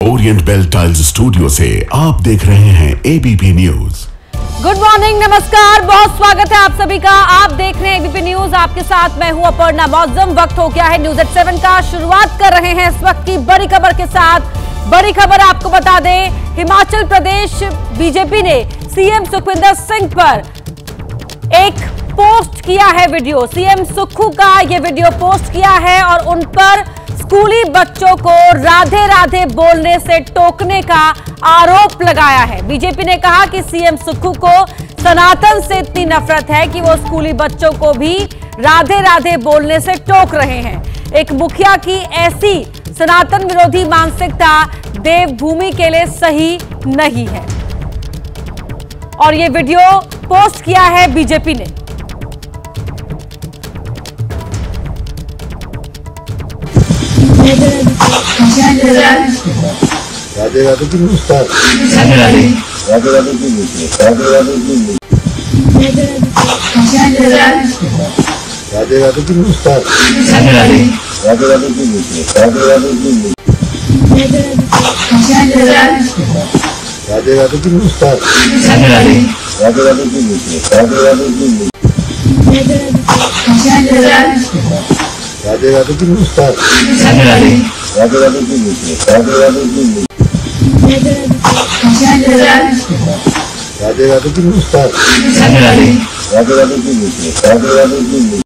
Orient bell tiles studio से आप देख रहे हैं एबीपी न्यूज। गुड मॉर्निंग, नमस्कार, बहुत स्वागत है आप सभी का। आप देख रहे हैं एबीपी न्यूज, आपके साथ मैं हूं अपर्णा मौजम। वक्त हो गया है न्यूज एट 7 का। शुरुआत कर रहे हैं इस वक्त की बड़ी खबर के साथ। बड़ी खबर आपको बता दें, हिमाचल प्रदेश बीजेपी ने सीएम सुखविंदर सिंह पर एक पोस्ट किया है वीडियो। सीएम सुक्खू का ये वीडियो पोस्ट किया है और उन पर स्कूली बच्चों को राधे राधे बोलने से टोकने का आरोप लगाया है। बीजेपी ने कहा कि सीएम सुक्खू को सनातन से इतनी नफरत है कि वो स्कूली बच्चों को भी राधे राधे बोलने से टोक रहे हैं। एक मुखिया की ऐसी सनातन विरोधी मानसिकता देवभूमि के लिए सही नहीं है और ये वीडियो पोस्ट किया है बीजेपी ने। राधे राधे की नमस्कार। राधे राधे राधे राधे की राधे राधे की राधे राधे की नमस्कार। राधे राधे राधे राधे की राधे राधे की राधे राधे की नमस्कार। राधे राधे राधे राधे की राधे राधे की राधे राधे की नमस्कार। राधे राधे राधे राधे की राधे राधे की राधे राधे की नमस्कार। राधे राधे राधे राधे की राधे राधे की।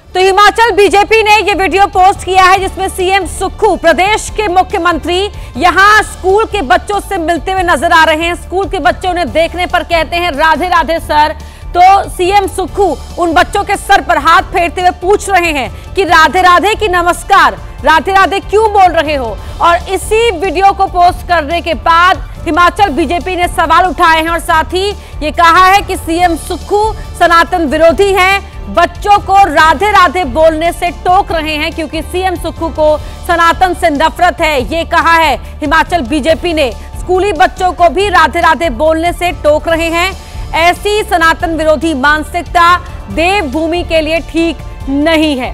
तो हिमाचल बीजेपी ने ये वीडियो पोस्ट किया है जिसमें सीएम सुक्खू, प्रदेश के मुख्यमंत्री, यहां स्कूल के बच्चों से मिलते हुए नजर आ रहे हैं। स्कूल के बच्चे उन्हें देखने पर कहते हैं राधे राधे सर। तो सीएम सुक्खू उन बच्चों के सर पर हाथ फेरते हुए पूछ रहे हैं कि राधे राधे की नमस्कार, राधे राधे क्यों बोल रहे हो। और इसी वीडियो को पोस्ट करने के बाद हिमाचल बीजेपी ने सवाल उठाए हैं और साथ ही ये कहा है कि सीएम सुक्खू सनातन विरोधी हैं, बच्चों को राधे राधे बोलने से टोक रहे हैं क्योंकि सीएम सुक्खू को सनातन से नफरत है। ये कहा है हिमाचल बीजेपी ने, स्कूली बच्चों को भी राधे राधे बोलने से टोक रहे हैं। ऐसी सनातन विरोधी मानसिकता देवभूमि के लिए ठीक नहीं है।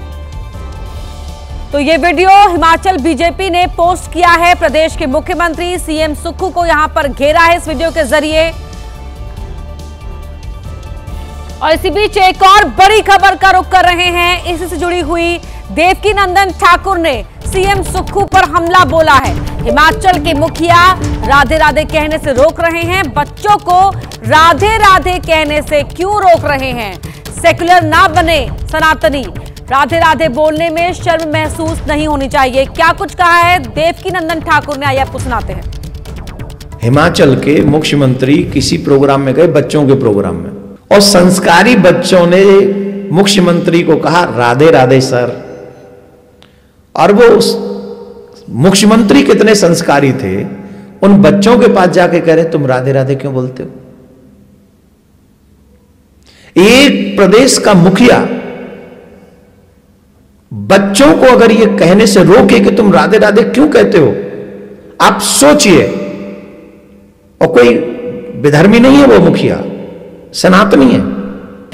तो ये वीडियो हिमाचल बीजेपी ने पोस्ट किया है। प्रदेश के मुख्यमंत्री सीएम सुक्खू को यहां पर घेरा है इस वीडियो के जरिए। और इसी बीच एक और बड़ी खबर का रुख कर रहे हैं। इसी से जुड़ी हुई देवकीनंदन ठाकुर ने सीएम सुक्खू पर हमला बोला है। हिमाचल के मुखिया राधे राधे कहने से रोक रहे हैं, बच्चों को राधे राधे कहने से क्यों रोक रहे हैं। सेकुलर ना बने सनातनी, राधे राधे बोलने में शर्म महसूस नहीं होनी चाहिए। क्या कुछ कहा है देवकीनंदन ठाकुर ने, आइए आपको सुनाते हैं। हिमाचल के मुख्यमंत्री किसी प्रोग्राम में गए, बच्चों के प्रोग्राम में, और संस्कारी बच्चों ने मुख्यमंत्री को कहा राधे राधे सर। और वो मुख्यमंत्री कितने संस्कारी थे, उन बच्चों के पास जाके कह रहे तुम राधे राधे क्यों बोलते हो। एक प्रदेश का मुखिया बच्चों को अगर ये कहने से रोके कि तुम राधे राधे क्यों कहते हो, आप सोचिए। और कोई विधर्मी नहीं है वो मुखिया, सनातनी है।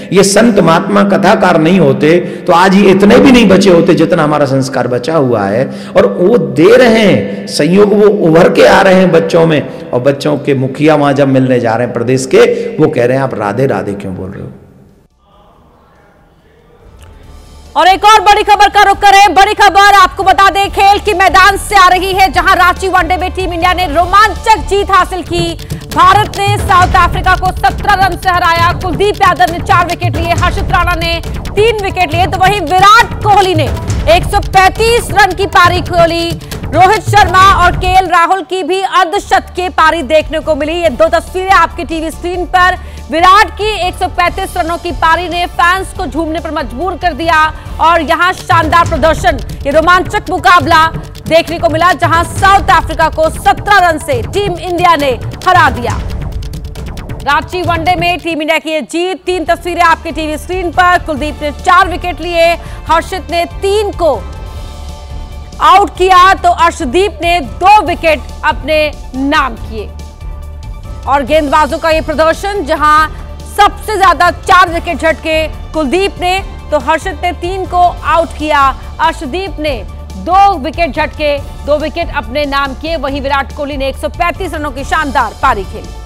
ये संत महात्मा कथाकार नहीं होते तो आज ये इतने भी नहीं बचे होते जितना हमारा संस्कार बचा हुआ है। और वो दे रहे हैं संयोग, वो उभर के आ रहे हैं बच्चों में। और बच्चों के मुखिया वहां जब मिलने जा रहे हैं प्रदेश के, वो कह रहे हैं आप राधे राधे क्यों बोल रहे हो। और एक और बड़ी खबर का रुख करें। बड़ी खबर आपको बता दें, खेल के मैदान से आ रही है जहां रांची वनडे में टीम इंडिया ने रोमांचक जीत हासिल की। भारत ने साउथ अफ्रीका को 17 रन से हराया। कुलदीप यादव ने 4 विकेट लिए, हर्षित राणा ने 3 विकेट लिए, तो वहीं विराट कोहली ने 135 रन की पारी खोली। रोहित शर्मा और केएल राहुल की भी अर्धशतकीय पारी देखने को मिली। ये 2 तस्वीरें आपकी टीवी स्क्रीन पर। विराट की 135 रनों की पारी ने फैंस को झूमने पर मजबूर कर दिया और यहां शानदार प्रदर्शन, ये रोमांचक मुकाबला देखने को मिला जहां साउथ अफ्रीका को 17 रन से टीम इंडिया ने हरा दिया। रांची वनडे में टीम इंडिया की ये जीत। 3 तस्वीरें आपकी टीवी स्क्रीन पर। कुलदीप ने 4 विकेट लिए, हर्षित ने 3 को आउट किया, तो अर्शदीप ने 2 विकेट अपने नाम किए। और गेंदबाजों का ये प्रदर्शन जहां सबसे ज्यादा 4 विकेट झटके कुलदीप ने, तो हर्षित ने 3 को आउट किया, अर्शदीप ने 2 विकेट झटके, 2 विकेट अपने नाम किए। वहीं विराट कोहली ने 135 रनों की शानदार पारी खेली।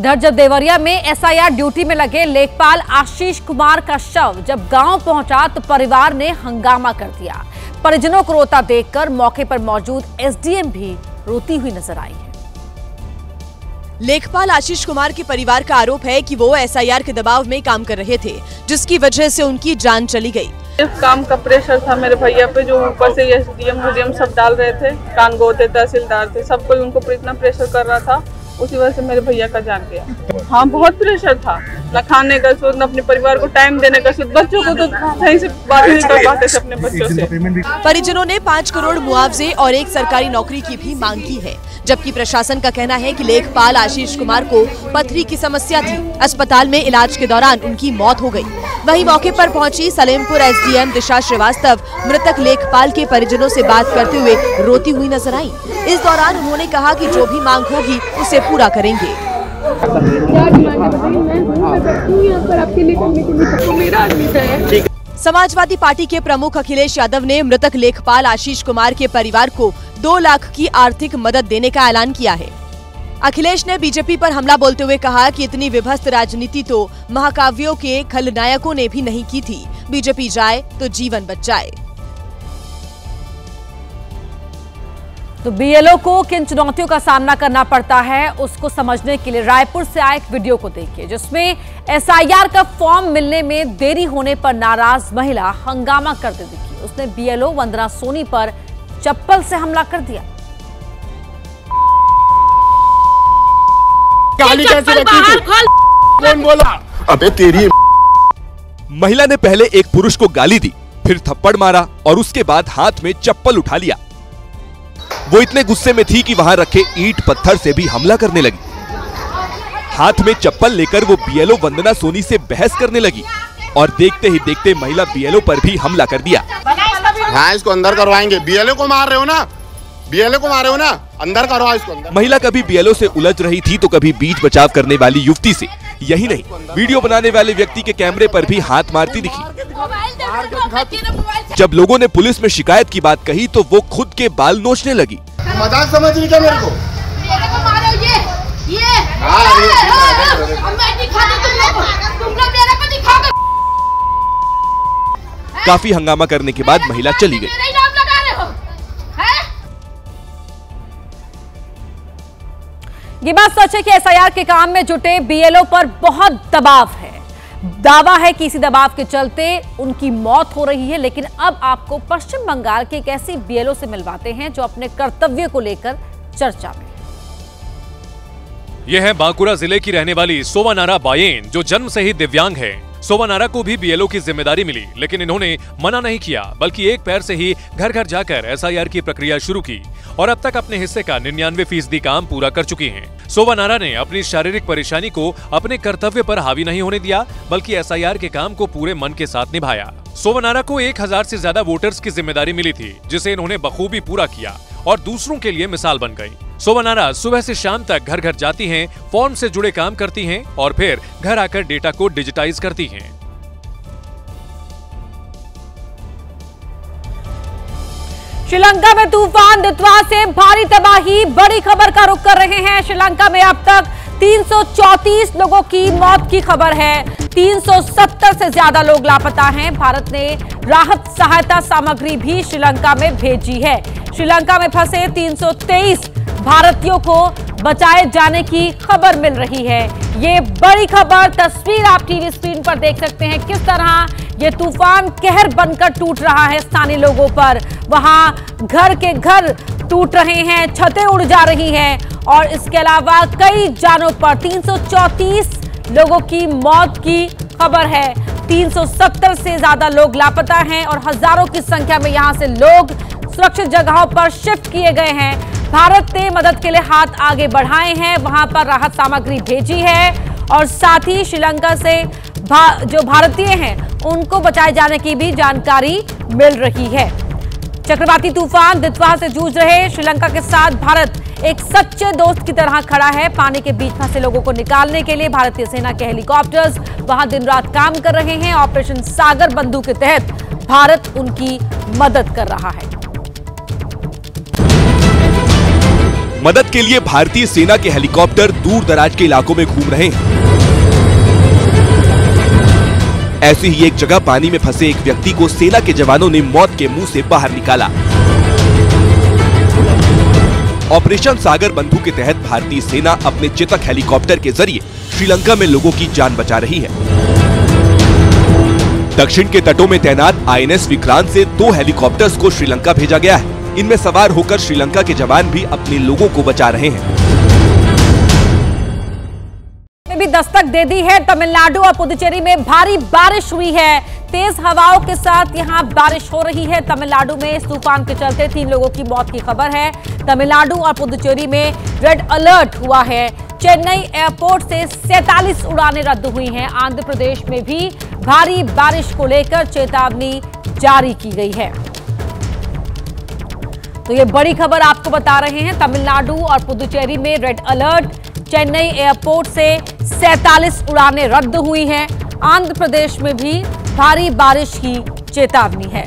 जब देवरिया में एसआईआर ड्यूटी में लगे लेखपाल आशीष कुमार का शव जब गांव पहुंचा तो परिवार ने हंगामा कर दिया। परिजनों को रोता देखकर मौके पर मौजूद एसडीएम भी रोती हुई नजर आई है। लेखपाल आशीष कुमार के परिवार का आरोप है कि वो एसआईआर के दबाव में काम कर रहे थे, जिसकी वजह से उनकी जान चली गई। काम का प्रेशर था मेरे भैया पे, जो ऊपर से एसडीएम सब डाल रहे थे, कानगो थे, तहसीलदार थे, सब कोई उनको इतना प्रेशर कर रहा था, उसी वजह से मेरे भैया का जान गया। हाँ, बहुत प्रेशर था, न खाने का सोच, न अपने परिवार को टाइम देने का सोच। बच्चों को तो सही से बात नहीं कर पाते थे अपने बच्चों से। परिजनों ने 5 करोड़ मुआवजे और एक सरकारी नौकरी की भी मांग की है, जबकि प्रशासन का कहना है कि लेखपाल आशीष कुमार को पथरी की समस्या थी। अस्पताल में इलाज के दौरान उनकी मौत हो गई। वहीं मौके पर पहुंची सलेमपुर एसडीएम दिशा श्रीवास्तव मृतक लेखपाल के परिजनों से बात करते हुए रोती हुई नजर आई। इस दौरान उन्होंने कहा कि जो भी मांग होगी उसे पूरा करेंगे। समाजवादी पार्टी के प्रमुख अखिलेश यादव ने मृतक लेखपाल आशीष कुमार के परिवार को 2 लाख की आर्थिक मदद देने का ऐलान किया है। अखिलेश ने बीजेपी पर हमला बोलते हुए कहा कि इतनी विभत्स राजनीति तो महाकाव्यों के खलनायकों ने भी नहीं की थी। बीजेपी जाए तो जीवन बच जाए। तो बीएलओ को किन चुनौतियों का सामना करना पड़ता है, उसको समझने के लिए रायपुर से आए एक वीडियो को देखिए, जिसमें एसआईआर का फॉर्म मिलने में देरी होने पर नाराज महिला हंगामा करते दिखी। उसने बीएलओ वंदना सोनी पर चप्पल से हमला कर दिया। गाली कैसे रखी तू? कौन बोला? अबे तेरी। महिला ने पहले एक पुरुष को गाली दी, फिर थप्पड़ मारा और उसके बाद हाथ में चप्पल उठा लिया। वो इतने गुस्से में थी कि वहां रखे ईंट पत्थर से भी हमला करने लगी। हाथ में चप्पल लेकर वो बीएलओ वंदना सोनी से बहस करने लगी और देखते ही देखते महिला बीएलओ पर भी हमला कर दिया। हाँ, इसको अंदर करवाएंगे। बीएलओ को मार रहे हो ना, बीएलओ को मार रहे हो ना, अंदर करवाओ इसको अंदर। महिला कभी बीएलओ से उलझ रही थी तो कभी बीच बचाव करने वाली युवती से। यही नहीं, वीडियो बनाने वाले व्यक्ति के कैमरे पर भी हाथ मारती दिखी। जब लोगों ने पुलिस में शिकायत की बात कही तो वो खुद के बाल नोचने लगी। मजाक समझ रही क्या मेरे को? काफी हंगामा करने के बाद महिला चली गई। ये बात सच है कि एसआईआर के काम में जुटे बीएलओ पर बहुत दबाव है। दावा है कि इसी दबाव के चलते उनकी मौत हो रही है। लेकिन अब आपको पश्चिम बंगाल के एक ऐसी बीएलओ से मिलवाते हैं जो अपने कर्तव्य को लेकर चर्चा में। यह है बांकुरा जिले की रहने वाली सोवानारा बायेन, जो जन्म से ही दिव्यांग है। सोवानारा को भी बीएलओ की जिम्मेदारी मिली, लेकिन इन्होंने मना नहीं किया, बल्कि एक पैर से ही घर घर जाकर एसआईआर की प्रक्रिया शुरू की और अब तक अपने हिस्से का 99% काम पूरा कर चुकी हैं। सोवानारा ने अपनी शारीरिक परेशानी को अपने कर्तव्य पर हावी नहीं होने दिया, बल्कि एसआईआर के काम को पूरे मन के साथ निभाया। सोवानारा को 1000 से ज्यादा वोटर्स की जिम्मेदारी मिली थी, जिसे इन्होंने बखूबी पूरा किया और दूसरों के लिए मिसाल बन गई। सोवानारा सुबह से शाम तक घर घर जाती हैं, फॉर्म से जुड़े काम करती हैं और फिर घर आकर डेटा को डिजिटाइज करती हैं। श्रीलंका में तूफान दित्वा से भारी तबाही। बड़ी खबर का रुख कर रहे हैं। श्रीलंका में अब तक 334 लोगों की मौत की खबर है। 370 से ज्यादा लोग लापता हैं। भारत ने राहत सहायता सामग्री भी श्रीलंका में भेजी है। श्रीलंका में फंसे 323 भारतीयों को बचाए जाने की खबर मिल रही है। ये बड़ी खबर, तस्वीर आप टीवी स्क्रीन पर देख सकते हैं किस तरह ये तूफान कहर बनकर टूट रहा है स्थानीय लोगों पर। वहां घर के घर टूट रहे हैं, छतें उड़ जा रही हैं और इसके अलावा कई जानों पर 334 लोगों की मौत की खबर है। 370 से ज्यादा लोग लापता हैं और हजारों की संख्या में यहां से लोग सुरक्षित जगहों पर शिफ्ट किए गए हैं। भारत ने मदद के लिए हाथ आगे बढ़ाए हैं, वहां पर राहत सामग्री भेजी है और साथ ही श्रीलंका से जो भारतीय हैं उनको बचाए जाने की भी जानकारी मिल रही है। चक्रवाती तूफान दित्वा से जूझ रहे श्रीलंका के साथ भारत एक सच्चे दोस्त की तरह खड़ा है। पानी के बीच फंसे लोगों को निकालने के लिए भारतीय सेना के हेलीकॉप्टर्स वहां दिन रात काम कर रहे हैं। ऑपरेशन सागर बंधु के तहत भारत उनकी मदद कर रहा है। मदद के लिए भारतीय सेना के हेलीकॉप्टर दूर दराज के इलाकों में घूम रहे हैं। ऐसी ही एक जगह पानी में फंसे एक व्यक्ति को सेना के जवानों ने मौत के मुंह से बाहर निकाला। ऑपरेशन सागर बंधु के तहत भारतीय सेना अपने चेतक हेलीकॉप्टर के जरिए श्रीलंका में लोगों की जान बचा रही है। दक्षिण के तटों में तैनात INS विक्रांत से 2 हेलीकॉप्टर्स को श्रीलंका भेजा गया है। इनमें सवार होकर श्रीलंका के जवान भी अपने लोगों को बचा रहे हैं। भी दस्तक दे दी है। तमिलनाडु और पुदुचेरी में भारी बारिश हुई है। तेज हवाओं के साथ यहां बारिश हो रही है। तमिलनाडु में इस तूफान के चलते 3 लोगों की मौत की खबर है। तमिलनाडु और पुदुचेरी में रेड अलर्ट हुआ है। चेन्नई एयरपोर्ट से 47 उड़ानें रद्द हुई हैं। आंध्र प्रदेश में भी भारी बारिश को लेकर चेतावनी जारी की गई है। तो ये बड़ी खबर आपको बता रहे हैं। तमिलनाडु और पुदुचेरी में रेड अलर्ट। चेन्नई एयरपोर्ट से 47 उड़ानें रद्द हुई हैं। आंध्र प्रदेश में भी भारी बारिश की चेतावनी है।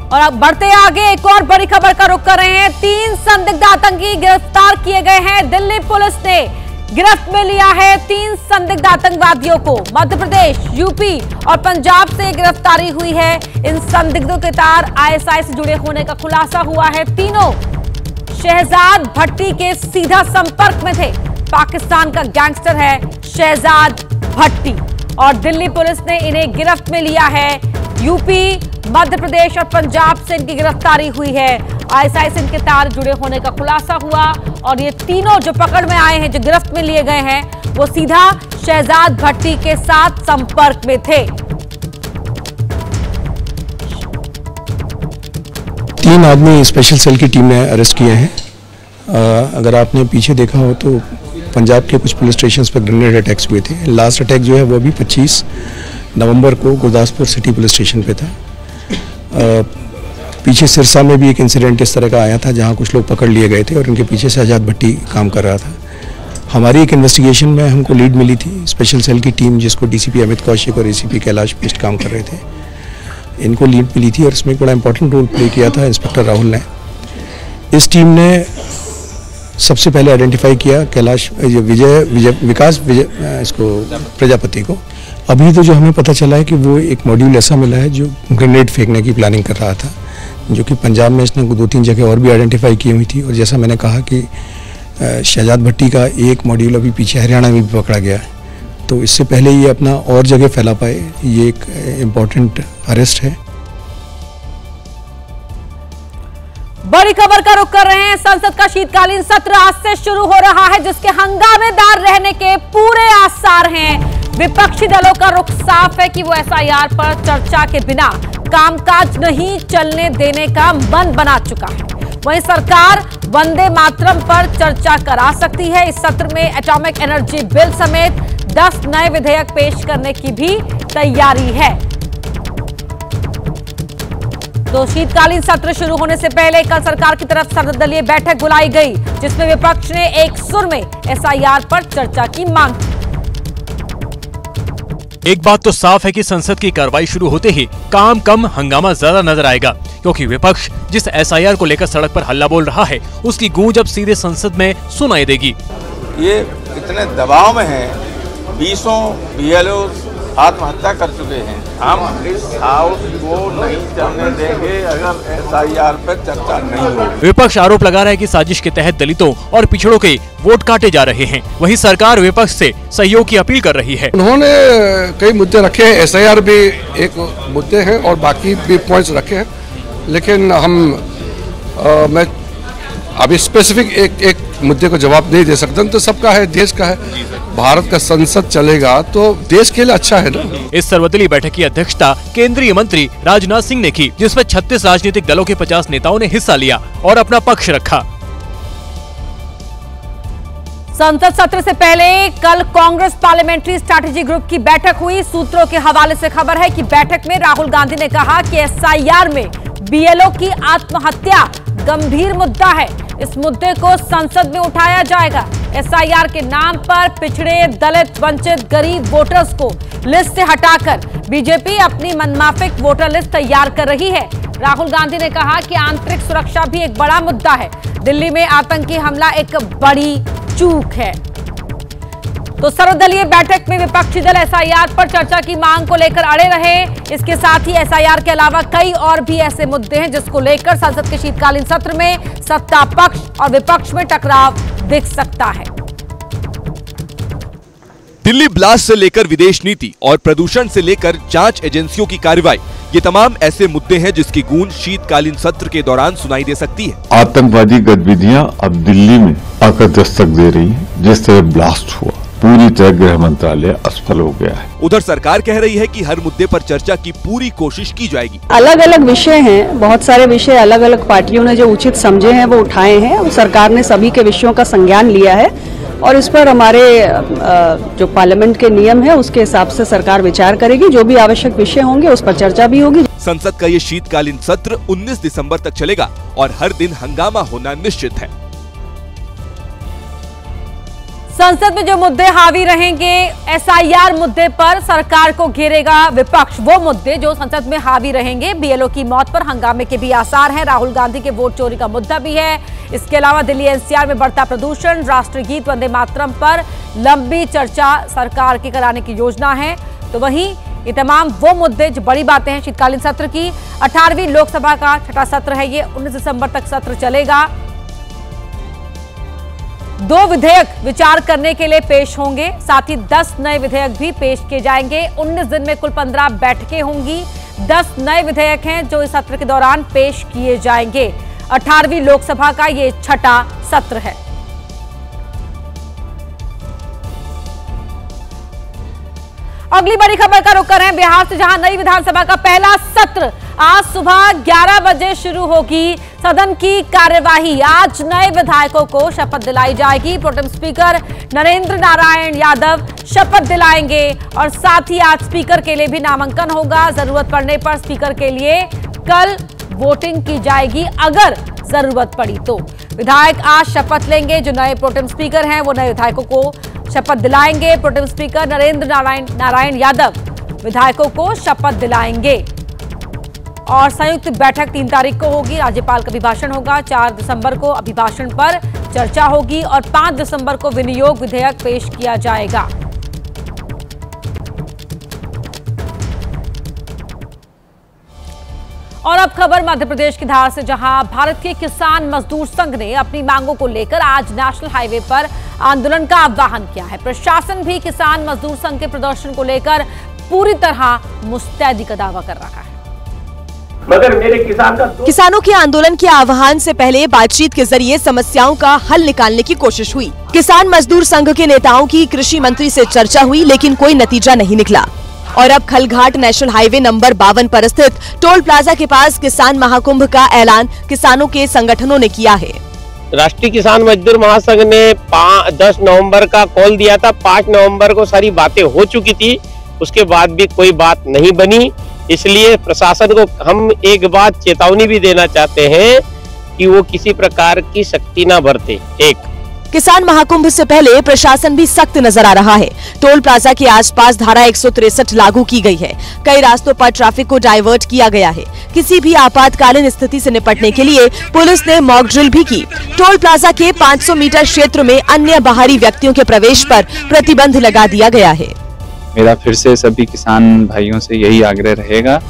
और अब बढ़ते आगे एक और बड़ी खबर का रुख कर रहे हैं। 3 संदिग्ध आतंकी गिरफ्तार किए गए हैं। दिल्ली पुलिस ने गिरफ्त में लिया है 3 संदिग्ध आतंकवादियों को। मध्य प्रदेश, यूपी और पंजाब से गिरफ्तारी हुई है। इन संदिग्धों के तार ISI से जुड़े होने का खुलासा हुआ है। तीनों शहजाद भट्टी के सीधा संपर्क में थे। पाकिस्तान का गैंगस्टर है शहजाद भट्टी और दिल्ली पुलिस ने इन्हें गिरफ्त में लिया है। यूपी, मध्य प्रदेश और पंजाब से इनकी गिरफ्तारी हुई है। ISI से इनके तार जुड़े होने का खुलासा हुआ और ये तीनों जो पकड़ में आए हैं, जो गिरफ्त में लिए गए हैं, वो सीधा शहजाद भट्टी के साथ संपर्क में थे। 3 आदमी स्पेशल सेल की टीम ने अरेस्ट किए हैं। अगर आपने पीछे देखा हो तो पंजाब के कुछ पुलिस स्टेशंस पर ग्रेनेड अटैक्स हुए थे। लास्ट अटैक जो है वो भी 25 नवंबर को गुरदासपुर सिटी पुलिस स्टेशन पे था। पीछे सिरसा में भी एक इंसिडेंट इस तरह का आया था जहां कुछ लोग पकड़ लिए गए थे और उनके पीछे शहजाद भट्टी काम कर रहा था। हमारी एक इन्वेस्टिगेशन में हमको लीड मिली थी स्पेशल सेल की टीम, जिसको DCP अमित कौशिक और ACP कैलाश बिष्ट काम कर रहे थे। इनको लीड मिली थी और इसमें एक बड़ा इंपॉर्टेंट रोल प्ले किया था इंस्पेक्टर राहुल ने। इस टीम ने सबसे पहले आइडेंटिफाई किया कैलाश विकास इसको प्रजापति को। अभी तो जो हमें पता चला है कि वो एक मॉड्यूल ऐसा मिला है जो ग्रेनेड फेंकने की प्लानिंग कर रहा था, जो कि पंजाब में इसने 2-3 जगह और भी आइडेंटिफाई की हुई थी। और जैसा मैंने कहा कि शहजाद भट्टी का एक मॉड्यूल अभी पीछे हरियाणा में भी पकड़ा गया है, तो इससे पहले ये अपना और जगह फैला पाए, ये एक इम्पोर्टेंट अरेस्ट है। बड़ी खबर का रुख कर रहे हैं। संसद का शीतकालीन सत्र आज से शुरू हो रहा है, जिसके हंगामेदार रहने के पूरे आसार हैं। विपक्षी दलों का रुख साफ है कि वो SIR पर चर्चा के बिना कामकाज नहीं चलने देने का मन बना चुका है। वहीं सरकार वंदे मातरम पर चर्चा करा सकती है। इस सत्र में एटॉमिक एनर्जी बिल समेत 10 नए विधेयक पेश करने की भी तैयारी है। तो शीतकालीन सत्र शुरू होने से पहले कल सरकार की तरफ सर्वदलीय बैठक बुलाई गई, जिसमें विपक्ष ने एक सुर में SIR पर चर्चा की मांग की। एक बात तो साफ है कि संसद की कार्रवाई शुरू होते ही काम कम हंगामा ज्यादा नजर आएगा, क्योंकि विपक्ष जिस SIR को लेकर सड़क पर हल्ला बोल रहा है, उसकी गूंज अब सीधे संसद में सुनाई देगी। ये इतने दबाव में है, 20 BLOs आत्महत्या कर चुके हैं। हम इस हाउस को नहीं चलने देंगे अगर SIR पर चर्चा नहीं होगी। विपक्ष आरोप लगा रहा है कि साजिश के तहत दलितों और पिछड़ों के वोट काटे जा रहे हैं। वहीं सरकार विपक्ष से सहयोग की अपील कर रही है। उन्होंने कई मुद्दे रखे हैं, SIR भी एक मुद्दे हैं और बाकी भी पॉइंट्स रखे हैं, लेकिन मैं अभी स्पेसिफिक एक मुद्दे को जवाब नहीं दे सकता। तो सबका है, देश का है, भारत का संसद चलेगा तो देश के लिए अच्छा है ना। इस सर्वदलीय बैठक की अध्यक्षता केंद्रीय मंत्री राजनाथ सिंह ने की, जिसमें 36 राजनीतिक दलों के 50 नेताओं ने हिस्सा लिया और अपना पक्ष रखा। संसद सत्र से पहले कल कांग्रेस पार्लियामेंट्री स्ट्रैटेजी ग्रुप की बैठक हुई। सूत्रों के हवाले से खबर है कि बैठक में राहुल गांधी ने कहा कि एसआईआर में बीएलओ की आत्महत्या गंभीर मुद्दा है। इस मुद्दे को संसद में उठाया जाएगा। एसआईआर के नाम पर पिछड़े, दलित, वंचित, गरीब वोटर्स को लिस्ट से हटाकर बीजेपी अपनी मनमाफिक वोटर लिस्ट तैयार कर रही है। राहुल गांधी ने कहा कि आंतरिक सुरक्षा भी एक बड़ा मुद्दा है। दिल्ली में आतंकी हमला एक बड़ी चूक है। तो सर्वदलीय बैठक में विपक्षी दल एसआईआर पर चर्चा की मांग को लेकर अड़े रहे। इसके साथ ही एसआईआर के अलावा कई और भी ऐसे मुद्दे हैं जिसको लेकर संसद के शीतकालीन सत्र में सत्ता पक्ष और विपक्ष में टकराव दिख सकता है। दिल्ली ब्लास्ट से लेकर विदेश नीति और प्रदूषण से लेकर जांच एजेंसियों की कार्रवाई, ये तमाम ऐसे मुद्दे हैं जिसकी गूंज शीतकालीन सत्र के दौरान सुनाई दे सकती है। आतंकवादी गतिविधियां अब दिल्ली में आकर दस्तक दे रही हैं। जिस तरह ब्लास्ट हुआ, पूरी तरह गृह मंत्रालय असफल हो गया है। उधर सरकार कह रही है कि हर मुद्दे पर चर्चा की पूरी कोशिश की जाएगी। अलग अलग विषय हैं, बहुत सारे विषय अलग अलग पार्टियों ने जो उचित समझे हैं वो उठाए हैं और सरकार ने सभी के विषयों का संज्ञान लिया है और इस पर हमारे जो पार्लियामेंट के नियम है उसके हिसाब से सरकार विचार करेगी। जो भी आवश्यक विषय होंगे उस पर चर्चा भी होगी। संसद का ये शीतकालीन सत्र 19 दिसंबर तक चलेगा और हर दिन हंगामा होना निश्चित है। संसद में जो मुद्दे हावी रहेंगे, एसआईआर मुद्दे पर सरकार को घेरेगा विपक्ष। वो मुद्दे जो संसद में हावी रहेंगे, बीएलओ की मौत पर हंगामे के भी आसार हैं। राहुल गांधी के वोट चोरी का मुद्दा भी है। इसके अलावा दिल्ली एनसीआर में बढ़ता प्रदूषण, राष्ट्रीय गीत वंदे मातरम पर लंबी चर्चा सरकार की कराने की योजना है। तो वहीं ये तमाम वो मुद्दे जो बड़ी बातें हैं शीतकालीन सत्र की। 18वीं लोकसभा का छठा सत्र है ये, 19 दिसंबर तक सत्र चलेगा। 2 विधेयक विचार करने के लिए पेश होंगे, साथ ही 10 नए विधेयक भी पेश किए जाएंगे। 19 दिन में कुल 15 बैठकें होंगी। 10 नए विधेयक हैं जो इस सत्र के दौरान पेश किए जाएंगे। 18वीं लोकसभा का ये छठा सत्र है। अगली बड़ी खबर का रुख कर रहे हैं बिहार से, जहां नई विधानसभा का पहला सत्र आज सुबह 11 बजे शुरू होगी। सदन की कार्यवाही, आज नए विधायकों को शपथ दिलाई जाएगी। प्रोटेम स्पीकर नरेंद्र नारायण यादव शपथ दिलाएंगे और साथ ही आज स्पीकर के लिए भी नामांकन होगा। जरूरत पड़ने पर स्पीकर के लिए कल वोटिंग की जाएगी अगर जरूरत पड़ी तो। विधायक आज शपथ लेंगे। जो नए प्रोटेम स्पीकर हैं वो नए विधायकों को शपथ दिलाएंगे। प्रोटेम स्पीकर नरेंद्र नारायण यादव विधायकों को शपथ दिलाएंगे और संयुक्त बैठक 3 तारीख को होगी। राज्यपाल का अभिभाषण होगा। 4 दिसंबर को अभिभाषण पर चर्चा होगी और 5 दिसंबर को विनियोग विधेयक पेश किया जाएगा। और अब खबर मध्य प्रदेश की धार से, जहां भारतीय किसान मजदूर संघ ने अपनी मांगों को लेकर आज नेशनल हाईवे पर आंदोलन का आह्वान किया है। प्रशासन भी किसान मजदूर संघ के प्रदर्शन को लेकर पूरी तरह मुस्तैदी का दावा कर रहा है। मगर मेरे किसानों के आंदोलन के आह्वान से पहले बातचीत के जरिए समस्याओं का हल निकालने की कोशिश हुई। किसान मजदूर संघ के नेताओं की कृषि मंत्री से चर्चा हुई लेकिन कोई नतीजा नहीं निकला और अब खलघाट नेशनल हाईवे नंबर 52 पर स्थित टोल प्लाजा के पास किसान महाकुंभ का ऐलान किसानों के संगठनों ने किया है। राष्ट्रीय किसान मजदूर महासंघ ने 10 नवंबर का कॉल दिया था। 5 नवंबर को सारी बातें हो चुकी थी, उसके बाद भी कोई बात नहीं बनी। इसलिए प्रशासन को हम एक बात चेतावनी भी देना चाहते हैं कि वो किसी प्रकार की सख्ती न बरते। किसान महाकुंभ से पहले प्रशासन भी सख्त नजर आ रहा है। टोल प्लाजा के आसपास धारा 163 लागू की गई है। कई रास्तों पर ट्रैफिक को डाइवर्ट किया गया है। किसी भी आपातकालीन स्थिति से निपटने के लिए पुलिस ने मॉक ड्रिल भी की। टोल प्लाजा के 500 मीटर क्षेत्र में अन्य बाहरी व्यक्तियों के प्रवेश पर प्रतिबंध लगा दिया गया है। मेरा फिर से सभी किसान भाइयों से यही आग्रह रहेगा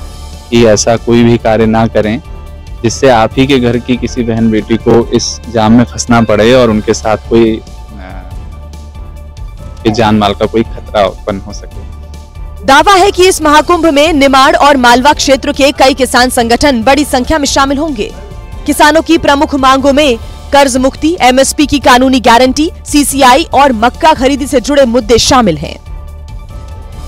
कि ऐसा कोई भी कार्य ना करें जिससे आप ही के घर की किसी बहन बेटी को इस जाम में फंसना पड़े और उनके साथ कोई जान माल का कोई खतरा उत्पन्न हो सके। दावा है कि इस महाकुंभ में निमाड़ और मालवा क्षेत्र के कई किसान संगठन बड़ी संख्या में शामिल होंगे। किसानों की प्रमुख मांगों में कर्ज मुक्ति, एमएसपी की कानूनी गारंटी, सीसीआई और मक्का खरीदी से जुड़े मुद्दे शामिल हैं।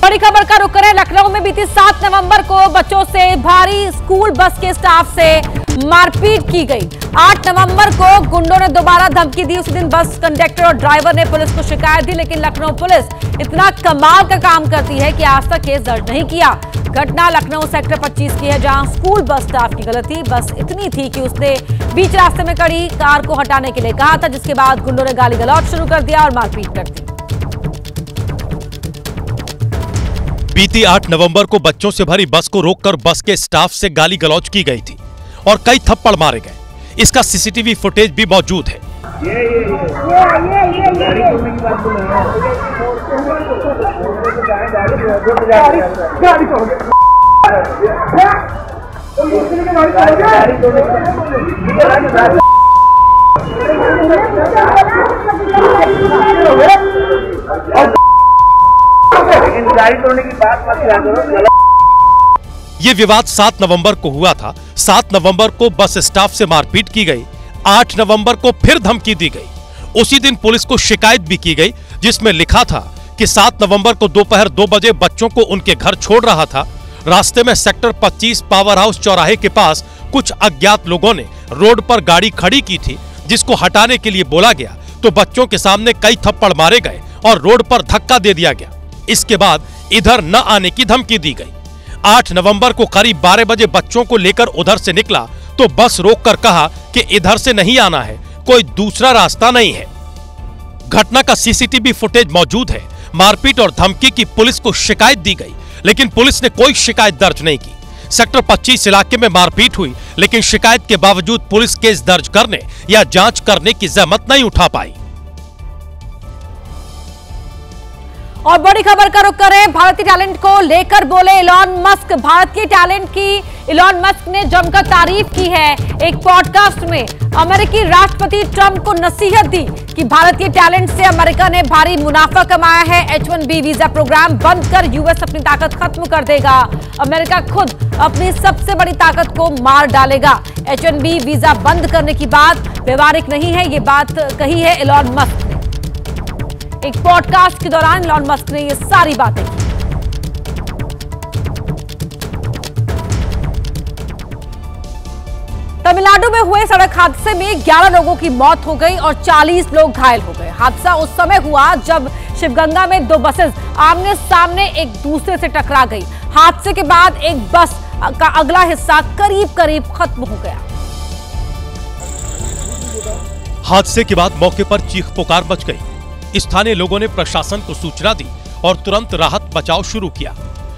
बड़ी खबर का रुख करें लखनऊ में। बीती 7 नवंबर को बच्चों से भारी स्कूल बस के स्टाफ से मारपीट की गई। 8 नवंबर को गुंडों ने दोबारा धमकी दी। उसी दिन बस कंडक्टर और ड्राइवर ने पुलिस को शिकायत दी, लेकिन लखनऊ पुलिस इतना कमाल का काम करती है कि आज तक केस दर्ज नहीं किया। घटना लखनऊ सेक्टर 25 की है, जहां स्कूल बस स्टाफ की गलती बस इतनी थी कि उसने बीच रास्ते में खड़ी कार को हटाने के लिए कहा था, जिसके बाद गुंडों ने गाली गलौज शुरू कर दिया और मारपीट कर दी। बीती 8 नवंबर को बच्चों से भरी बस को रोककर बस के स्टाफ से गाली गलौज की गई थी और कई थप्पड़ मारे गए। इसका सीसीटीवी फुटेज भी मौजूद है। ये विवाद 7 नवंबर को हुआ था। 7 नवंबर को बस स्टाफ से मारपीट की गई। 8 नवंबर को फिर धमकी दी गई। उसी दिन पुलिस को शिकायत भी की गई, जिसमें लिखा था कि 7 नवंबर को दोपहर 2 बजे बच्चों को उनके घर छोड़ रहा था। रास्ते में सेक्टर 25 पावर हाउस चौराहे के पास कुछ अज्ञात लोगों ने रोड पर गाड़ी खड़ी की थी, जिसको हटाने के लिए बोला गया तो बच्चों के सामने कई थप्पड़ मारे गए और रोड पर धक्का दे दिया गया। इसके बाद इधर न आने की धमकी दी गई। 8 नवंबर को करीब 12 बजे बच्चों को लेकर उधर से निकला तो बस रोककर कहा कि इधर से नहीं आना है, कोई दूसरा रास्ता नहीं है। घटना का सीसीटीवी फुटेज मौजूद है। मारपीट और धमकी की पुलिस को शिकायत दी गई, लेकिन पुलिस ने कोई शिकायत दर्ज नहीं की। सेक्टर 25 इलाके में मारपीट हुई, लेकिन शिकायत के बावजूद पुलिस केस दर्ज करने या जांच करने की जहमत नहीं उठा पाई। और बड़ी खबर का रुख करें, भारतीय टैलेंट को लेकर बोले इलॉन मस्क। भारतीय टैलेंट की इलॉन मस्क ने जमकर तारीफ की है। एक पॉडकास्ट में अमेरिकी राष्ट्रपति ट्रंप को नसीहत दी कि भारतीय टैलेंट से अमेरिका ने भारी मुनाफा कमाया है। H-1B वीजा प्रोग्राम बंद कर यूएस अपनी ताकत खत्म कर देगा। अमेरिका खुद अपनी सबसे बड़ी ताकत को मार डालेगा। H-1B वीजा बंद करने की बात व्यवहारिक नहीं है, ये बात कही है इलॉन मस्क ने। एक पॉडकास्ट के दौरान इलॉन मस्क ने ये सारी बातें की। तमिलनाडु में हुए सड़क हादसे में 11 लोगों की मौत हो गई और 40 लोग घायल हो गए। हादसा उस समय हुआ जब शिवगंगा में 2 बसेस आमने सामने एक दूसरे से टकरा गई। हादसे के बाद एक बस का अगला हिस्सा करीब खत्म हो गया। हादसे के बाद मौके पर चीख पुकार मच गई। स्थानीय लोगों ने प्रशासन को सूचना दी और तुरंत राहत बचाव शुरू किया।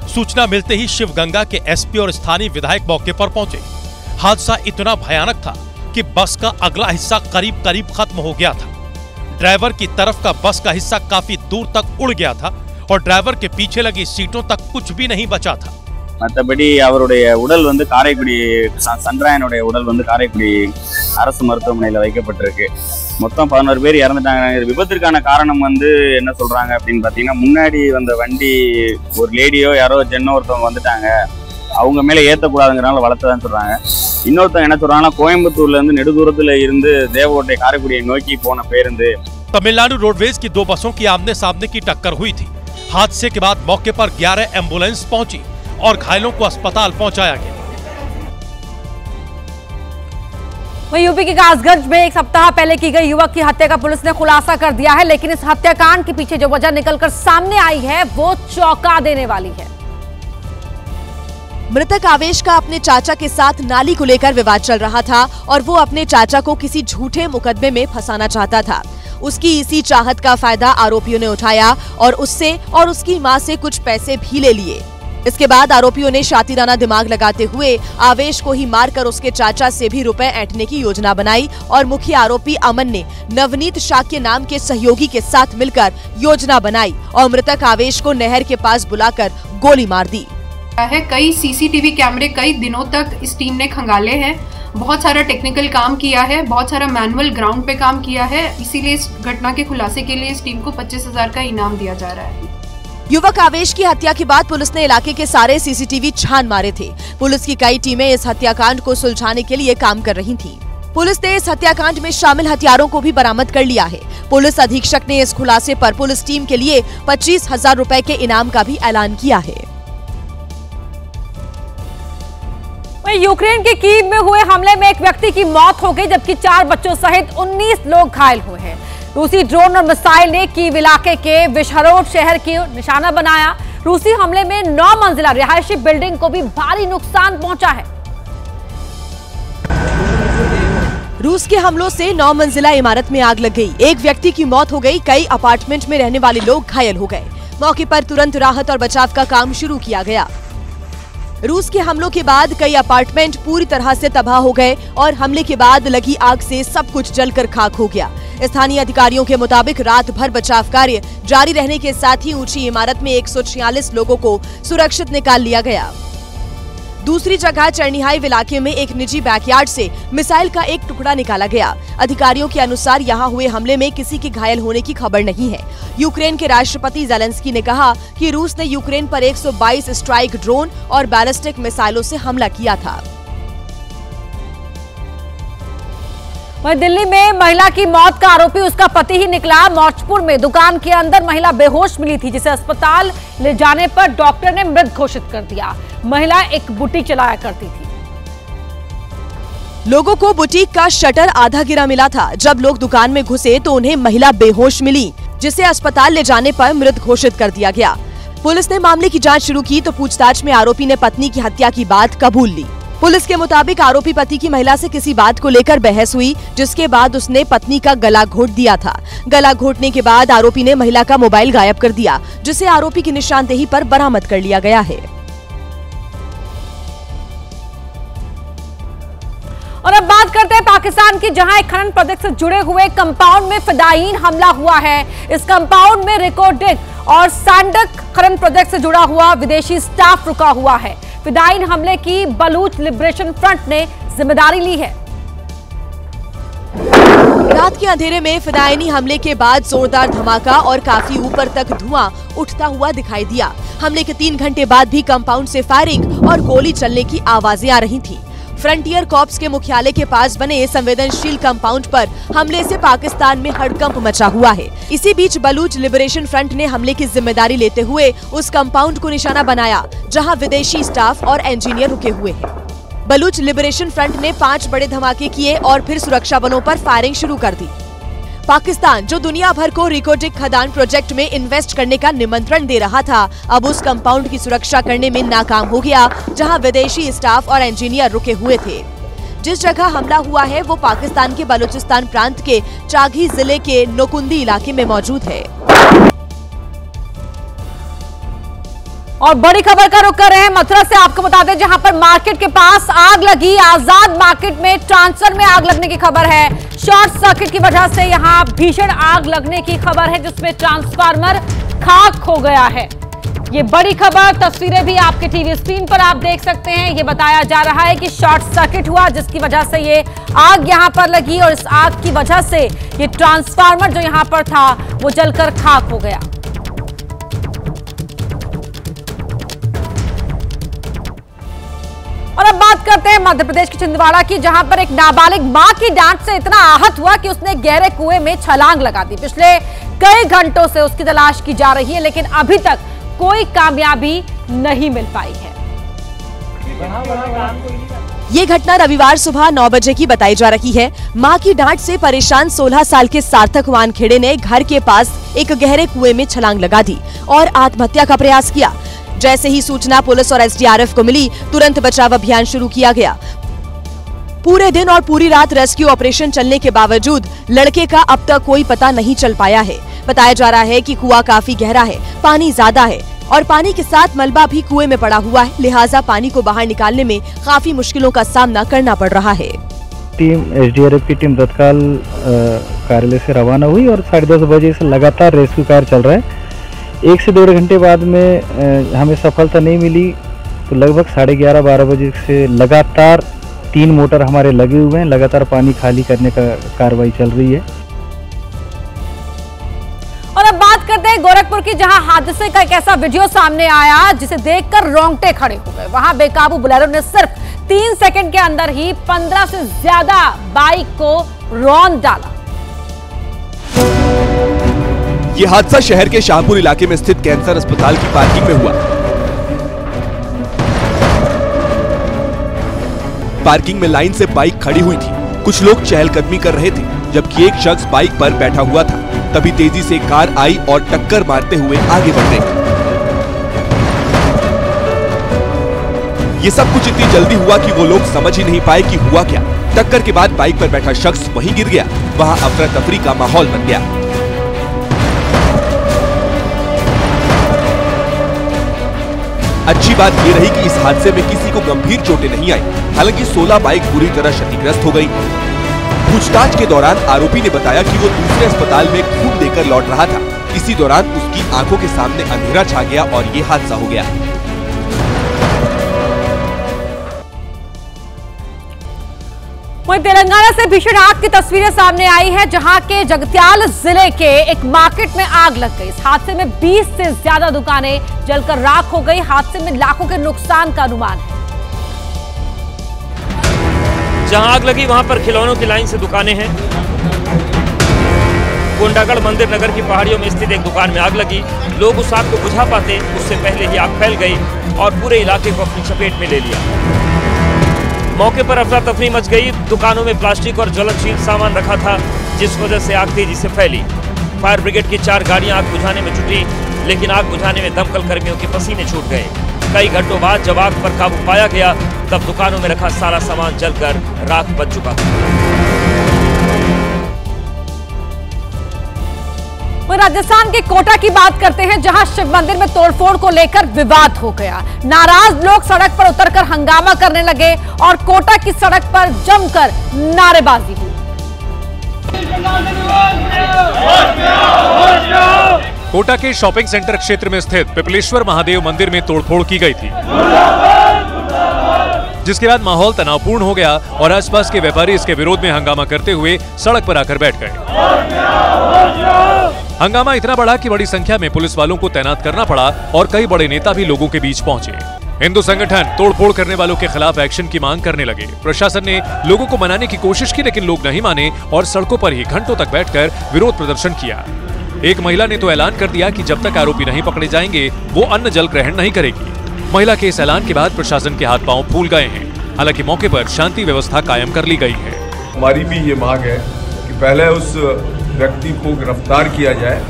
सूचना मिलते ही शिवगंगा के एसपी और स्थानीय विधायक मौके पर पहुंचे। हादसा इतना भयानक था कि बस का अगला हिस्सा करीब खत्म हो गया था। ड्राइवर की तरफ का बस का हिस्सा काफी दूर तक उड़ गया था और ड्राइवर के पीछे लगी सीटों तक कुछ भी नहीं बचा था। மற்றபடி அவருடைய உடல் வந்து காரைக்குடி சந்திராயனுடைய உடல் வந்து காரைக்குடி அரசு மருத்துவமனையில் வைக்கப்பட்டிருக்கு. மொத்தம் 11 பேர் இறந்துட்டாங்க. விபத்திற்கான காரணம் வந்து என்ன சொல்றாங்க அப்படின்னு பார்த்தீங்கன்னா, முன்னாடி வந்த வண்டி ஒரு லேடியோ யாரோ ஜென்னோ ஒருத்தவங்க வந்துட்டாங்க, அவங்க மேலே ஏற்றக்கூடாதுங்கிறனால வளர்த்ததான் சொல்றாங்க. இன்னொருத்தவங்க என்ன சொல்றாங்கன்னா, கோயம்புத்தூர்ல இருந்து நெடுதூரத்தில் இருந்து தேவகோட்டை காரைக்குடியை நோக்கி போன பேருந்து। तमिलनाडु रोडवेज की 2 बसों की आमने सामने की टक्कर हुई थी। हादसे के बाद मौके पर 11 एम्बुलेंस पहुंची और घायलों को अस्पताल पहुंचाया गया। वहीं यूपी के कासगंज में 1 सप्ताह पहले की गई युवक की हत्या का पुलिस ने खुलासा कर दिया है, लेकिन इस हत्याकांड के पीछे जो वजह निकलकर सामने आई है वो चौंका देने वाली है। मृतक आवेश का अपने चाचा के साथ नाली को लेकर विवाद चल रहा था और वो अपने चाचा को किसी झूठे मुकदमे में फंसाना चाहता था। उसकी इसी चाहत का फायदा आरोपियों ने उठाया और उससे और उसकी मां से कुछ पैसे भी ले लिए। इसके बाद आरोपियों ने शातिराना दिमाग लगाते हुए आवेश को ही मारकर उसके चाचा से भी रुपए ऐंठने की योजना बनाई और मुख्य आरोपी अमन ने नवनीत शाह के नाम के सहयोगी के साथ मिलकर योजना बनाई और मृतक आवेश को नहर के पास बुलाकर गोली मार दी। कई सीसीटीवी कैमरे कई दिनों तक इस टीम ने खंगाले हैं, बहुत सारा टेक्निकल काम किया है, बहुत सारा मैनुअल ग्राउंड पे काम किया है। इसीलिए इस घटना के खुलासे के लिए इस टीम को 25,000 का इनाम दिया जा रहा है। युवक आवेश की हत्या के बाद पुलिस ने इलाके के सारे सीसीटीवी छान मारे थे। पुलिस की कई टीमें इस हत्याकांड को सुलझाने के लिए काम कर रही थीं। पुलिस ने इस हत्याकांड में शामिल हथियारों को भी बरामद कर लिया है। पुलिस अधीक्षक ने इस खुलासे पर पुलिस टीम के लिए 25,000 रुपए के इनाम का भी ऐलान किया है। यूक्रेन के कीव में हुए हमले में एक व्यक्ति की मौत हो गई, जबकि 4 बच्चों सहित 19 लोग घायल हुए हैं। रूसी ड्रोन और मिसाइल ने कीव इलाके के विशहरोड शहर की निशाना बनाया। रूसी हमले में 9 मंजिला रिहायशी बिल्डिंग को भी भारी नुकसान पहुंचा है। रूस के हमलों से 9 मंजिला इमारत में आग लग गई। एक व्यक्ति की मौत हो गई, कई अपार्टमेंट में रहने वाले लोग घायल हो गए। मौके पर तुरंत राहत और बचाव का काम शुरू किया गया। रूस के हमलों के बाद कई अपार्टमेंट पूरी तरह से तबाह हो गए और हमले के बाद लगी आग से सब कुछ जलकर खाक हो गया। स्थानीय अधिकारियों के मुताबिक रात भर बचाव कार्य जारी रहने के साथ ही ऊंची इमारत में 146 लोगों को सुरक्षित निकाल लिया गया। दूसरी जगह चर्निहाइव इलाके में एक निजी बैकयार्ड से मिसाइल का एक टुकड़ा निकाला गया। अधिकारियों के अनुसार यहां हुए हमले में किसी के घायल होने की खबर नहीं है। यूक्रेन के राष्ट्रपति ज़ेलेंस्की ने कहा कि रूस ने यूक्रेन पर 122 स्ट्राइक ड्रोन और बैलिस्टिक मिसाइलों से हमला किया था। वहीं दिल्ली में महिला की मौत का आरोपी उसका पति ही निकला। मौजपुर में दुकान के अंदर महिला बेहोश मिली थी, जिसे अस्पताल ले जाने पर डॉक्टर ने मृत घोषित कर दिया। महिला एक बुटीक चलाया करती थी। लोगों को बुटीक का शटर आधा गिरा मिला था। जब लोग दुकान में घुसे तो उन्हें महिला बेहोश मिली, जिसे अस्पताल ले जाने पर मृत घोषित कर दिया गया। पुलिस ने मामले की जांच शुरू की तो पूछताछ में आरोपी ने पत्नी की हत्या की बात कबूल ली। पुलिस के मुताबिक आरोपी पति की महिला से किसी बात को लेकर बहस हुई, जिसके बाद उसने पत्नी का गला घोंट दिया था। गला घोंटने के बाद आरोपी ने महिला का मोबाइल गायब कर दिया, जिसे आरोपी की निशानदेही पर बरामद कर लिया गया है। और अब बात करते हैं पाकिस्तान की, जहां एक खनन प्रोजेक्ट से जुड़े हुए कंपाउंड में फिदायीन हमला हुआ है। इस कंपाउंड में रिकोडिक और सैंडक खनन प्रोजेक्ट से जुड़ा हुआ विदेशी स्टाफ रुका हुआ है। फिदायीन हमले की बलूच लिबरेशन फ्रंट ने जिम्मेदारी ली है। रात के अंधेरे में फिदायनी हमले के बाद जोरदार धमाका और काफी ऊपर तक धुआं उठता हुआ दिखाई दिया। हमले के 3 घंटे बाद भी कंपाउंड से फायरिंग और गोली चलने की आवाजें आ रही थी। फ्रंटियर कॉर्प्स के मुख्यालय के पास बने संवेदनशील कंपाउंड पर हमले से पाकिस्तान में हड़कंप मचा हुआ है। इसी बीच बलूच लिबरेशन फ्रंट ने हमले की जिम्मेदारी लेते हुए उस कंपाउंड को निशाना बनाया, जहां विदेशी स्टाफ और इंजीनियर रुके हुए हैं। बलूच लिबरेशन फ्रंट ने 5 बड़े धमाके किए और फिर सुरक्षा बलों पर फायरिंग शुरू कर दी। पाकिस्तान, जो दुनिया भर को रिकोडिक खदान प्रोजेक्ट में इन्वेस्ट करने का निमंत्रण दे रहा था, अब उस कंपाउंड की सुरक्षा करने में नाकाम हो गया, जहां विदेशी स्टाफ और इंजीनियर रुके हुए थे। जिस जगह हमला हुआ है वो पाकिस्तान के बलूचिस्तान प्रांत के चाघी जिले के नोकुंदी इलाके में मौजूद है। और बड़ी खबर का रुख कर रहे हैं मथुरा से। आपको बता दें, जहां पर मार्केट के पास आग लगी, आजाद मार्केट में ट्रांसफर में आग लगने की खबर है। शॉर्ट सर्किट की वजह से यहां भीषण आग लगने की खबर है, जिसमें ट्रांसफार्मर खाक हो गया है। ये बड़ी खबर, तस्वीरें भी आपके टीवी स्क्रीन पर आप देख सकते हैं। ये बताया जा रहा है कि शॉर्ट सर्किट हुआ, जिसकी वजह से ये आग यहां पर लगी और इस आग की वजह से ये ट्रांसफार्मर जो यहां पर था वो जलकर खाक हो गया। और अब बात करते हैं मध्य प्रदेश के छिंदवाड़ा की, जहां पर एक नाबालिग मां की डांट से इतना आहत हुआ कि उसने गहरे कुएं में छलांग लगा दी। पिछले कई घंटों से उसकी तलाश की जा रही है, लेकिन अभी तक कोई कामयाबी नहीं मिल पाई है। ये घटना रविवार सुबह 9 बजे की बताई जा रही है। मां की डांट से परेशान 16 साल के सार्थक वानखेड़े ने घर के पास एक गहरे कुएं में छलांग लगा दी और आत्महत्या का प्रयास किया। जैसे ही सूचना पुलिस और एसडीआरएफ को मिली, तुरंत बचाव अभियान शुरू किया गया। पूरे दिन और पूरी रात रेस्क्यू ऑपरेशन चलने के बावजूद लड़के का अब तक कोई पता नहीं चल पाया है। बताया जा रहा है कि कुआं काफी गहरा है, पानी ज्यादा है और पानी के साथ मलबा भी कुएं में पड़ा हुआ है, लिहाजा पानी को बाहर निकालने में काफी मुश्किलों का सामना करना पड़ रहा है। एसडीआरएफ की टीम तत्काल कार्यालय से रवाना हुई और 10:30 बजे से लगातार रेस्क्यू कार्य चल रहा है। 1 से 1.5 घंटे बाद में हमें सफलता नहीं मिली, तो लगभग 11:30-12 बजे से लगातार 3 मोटर हमारे लगे हुए हैं। लगातार पानी खाली करने का कार्रवाई चल रही है। और अब बात करते हैं गोरखपुर की, जहां हादसे का एक ऐसा वीडियो सामने आया जिसे देखकर रोंगटे खड़े हो गए। वहां बेकाबू बुलेरो ने सिर्फ 3 सेकंड के अंदर ही 15 से ज्यादा बाइक को रौंद डाला। यह हादसा शहर के शाहपुर इलाके में स्थित कैंसर अस्पताल की पार्किंग में हुआ। पार्किंग में लाइन से बाइक खड़ी हुई थी। कुछ लोग चहलकदमी कर रहे थे, जबकि एक शख्स बाइक पर बैठा हुआ था। तभी तेजी से कार आई और टक्कर मारते हुए आगे बढ़ गई। ये सब कुछ इतनी जल्दी हुआ कि वो लोग समझ ही नहीं पाए कि हुआ क्या। टक्कर के बाद बाइक पर बैठा शख्स वहीं गिर गया। वहां अफरा तफरी का माहौल बन गया। अच्छी बात यह रही कि इस हादसे में किसी को गंभीर चोटें नहीं आई। हालांकि 16 बाइक बुरी तरह क्षतिग्रस्त हो गई। पूछताछ के दौरान आरोपी ने बताया कि वो दूसरे अस्पताल में खून देकर लौट रहा था। इसी दौरान उसकी आंखों के सामने अंधेरा छा गया और ये हादसा हो गया। वहीं तेलंगाना से भीषण आग की तस्वीरें सामने आई है, जहां के जगत्याल जिले के एक मार्केट में आग लग गई। इस हादसे में 20 से ज्यादा दुकानें जलकर राख हो गई। हादसे में लाखों के नुकसान का अनुमान है। जहां आग लगी वहां पर खिलौनों की लाइन से दुकानें हैं। कोंडागढ़ मंदिर नगर की पहाड़ियों में स्थित एक दुकान में आग लगी। लोग उस आग को बुझा पाते उससे पहले ही आग फैल गई और पूरे इलाके को अपनी चपेट में ले लिया। मौके पर अफरा तफरी मच गई। दुकानों में प्लास्टिक और ज्वलनशील सामान रखा था, जिस वजह से आग तेजी से फैली। फायर ब्रिगेड की 4 गाड़ियां आग बुझाने में जुटी, लेकिन आग बुझाने में दमकल कर्मियों के पसीने छूट गए। कई घंटों बाद जब आग पर काबू पाया गया, तब दुकानों में रखा सारा सामान जलकर राख बन चुका था। राजस्थान के कोटा की बात करते हैं, जहां शिव मंदिर में तोड़फोड़ को लेकर विवाद हो गया। नाराज लोग सड़क पर उतरकर हंगामा करने लगे और कोटा की सड़क पर जमकर नारेबाजी हुई। कोटा के शॉपिंग सेंटर क्षेत्र में स्थित पिपलेश्वर महादेव मंदिर में तोड़फोड़ की गई थी, जिसके बाद माहौल तनावपूर्ण हो गया और आसपास के व्यापारी इसके विरोध में हंगामा करते हुए सड़क पर आकर बैठ गए। हंगामा इतना बढ़ा कि बड़ी संख्या में पुलिस वालों को तैनात करना पड़ा और कई बड़े नेता भी लोगों के बीच पहुंचे। हिंदू संगठन तोड़फोड़ करने वालों के खिलाफ एक्शन की मांग करने लगे। प्रशासन ने लोगों को मनाने की कोशिश की, लेकिन लोग नहीं माने और सड़कों पर ही घंटों तक बैठकर विरोध प्रदर्शन किया। एक महिला ने तो ऐलान कर दिया कि जब तक आरोपी नहीं पकड़े जाएंगे वो अन्न जल ग्रहण नहीं करेगी। महिला के इस ऐलान के बाद प्रशासन के हाथ पांव फूल गए हैं। हालांकि मौके पर शांति व्यवस्था कायम कर ली गई है। हमारी भी ये मांग है कि पहले उस व्यक्ति को गिरफ्तार किया जाए,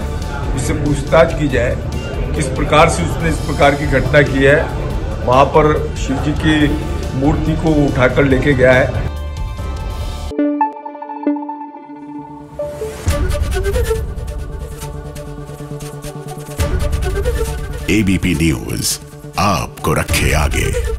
उससे पूछताछ की जाए किस प्रकार से उसने इस प्रकार की घटना की है। वहाँ पर शिव जी की मूर्ति को उठाकर लेके गया है। एबीपी न्यूज आपको रखे आगे।